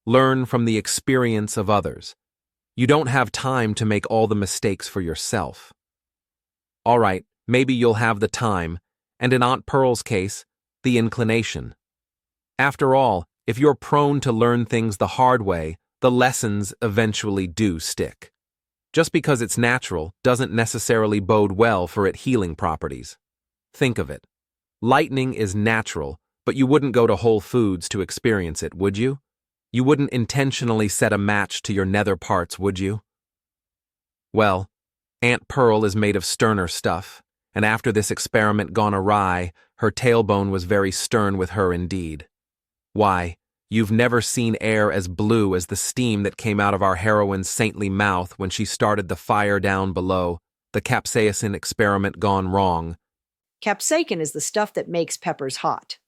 Learn from the experience of others. You don't have time to make all the mistakes for yourself. All right, maybe you'll have the time, and in Aunt Pearl's case, the inclination. After all, if you're prone to learn things the hard way, the lessons eventually do stick. Just because it's natural doesn't necessarily bode well for its healing properties. Think of it. Lightning is natural, but you wouldn't go to Whole Foods to experience it, would you? You wouldn't intentionally set a match to your nether parts, would you? Well, Aunt Pearl is made of sterner stuff, and after this experiment gone awry, her tailbone was very stern with her indeed. Why, you've never seen air as blue as the steam that came out of our heroine's saintly mouth when she started the fire down below, the capsaicin experiment gone wrong. Capsaicin is the stuff that makes peppers hot.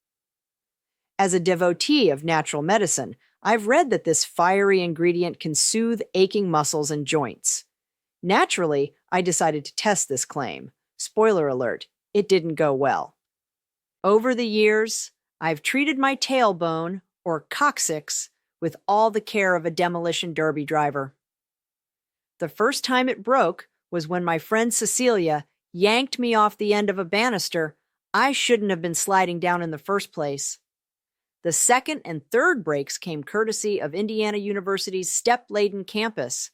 As a devotee of natural medicine, I've read that this fiery ingredient can soothe aching muscles and joints. Naturally, I decided to test this claim. Spoiler alert, it didn't go well. Over the years, I've treated my tailbone, or coccyx, with all the care of a demolition derby driver. The first time it broke was when my friend Cecilia yanked me off the end of a banister I shouldn't have been sliding down in the first place. The second and third breaks came courtesy of Indiana University's step-laden campus.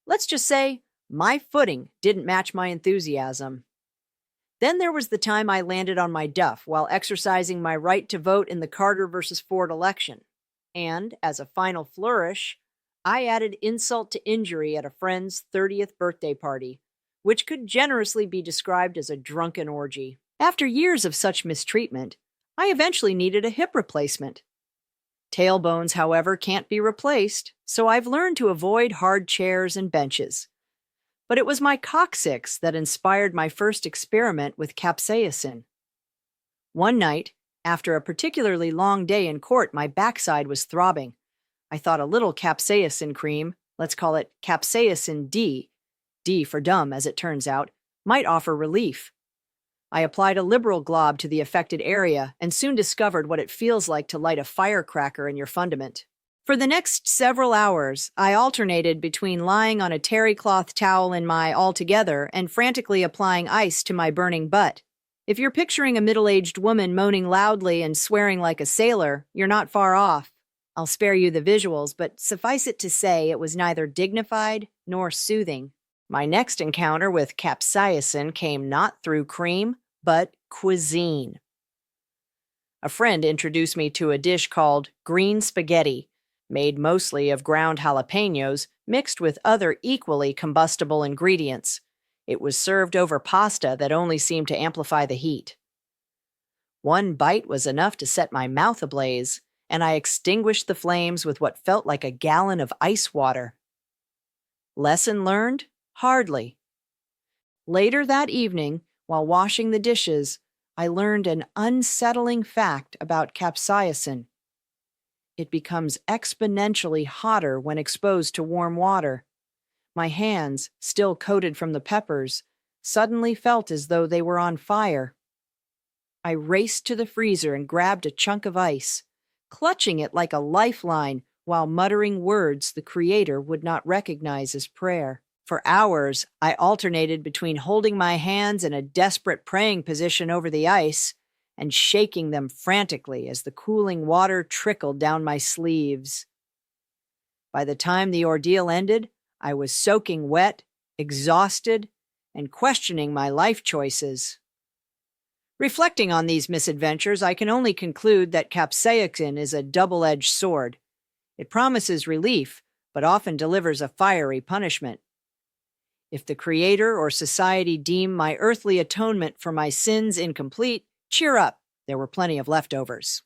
Let's just say, my footing didn't match my enthusiasm. Then there was the time I landed on my duff while exercising my right to vote in the Carter versus Ford election. And, as a final flourish, I added insult to injury at a friend's 30th birthday party, which could generously be described as a drunken orgy. After years of such mistreatment, I eventually needed a hip replacement. Tailbones, however, can't be replaced, so I've learned to avoid hard chairs and benches. But it was my coccyx that inspired my first experiment with capsaicin. One night, after a particularly long day in court, my backside was throbbing. I thought a little capsaicin cream, let's call it Capsaicin D, D for dumb as it turns out, might offer relief. I applied a liberal glob to the affected area and soon discovered what it feels like to light a firecracker in your fundament. For the next several hours, I alternated between lying on a terry cloth towel in my altogether and frantically applying ice to my burning butt. If you're picturing a middle-aged woman moaning loudly and swearing like a sailor, you're not far off. I'll spare you the visuals, but suffice it to say it was neither dignified nor soothing. My next encounter with capsaicin came not through cream, but cuisine. A friend introduced me to a dish called green spaghetti, made mostly of ground jalapeños mixed with other equally combustible ingredients. It was served over pasta that only seemed to amplify the heat. One bite was enough to set my mouth ablaze, and I extinguished the flames with what felt like a gallon of ice water. Lesson learned? Hardly. Later that evening, while washing the dishes, I learned an unsettling fact about capsaicin. It becomes exponentially hotter when exposed to warm water. My hands, still coated from the peppers, suddenly felt as though they were on fire. I raced to the freezer and grabbed a chunk of ice, clutching it like a lifeline while muttering words the Creator would not recognize as prayer. For hours, I alternated between holding my hands in a desperate praying position over the ice and shaking them frantically as the cooling water trickled down my sleeves. By the time the ordeal ended, I was soaking wet, exhausted, and questioning my life choices. Reflecting on these misadventures, I can only conclude that capsaicin is a double-edged sword. It promises relief, but often delivers a fiery punishment. If the Creator or society deem my earthly atonement for my sins incomplete, cheer up, there were plenty of leftovers.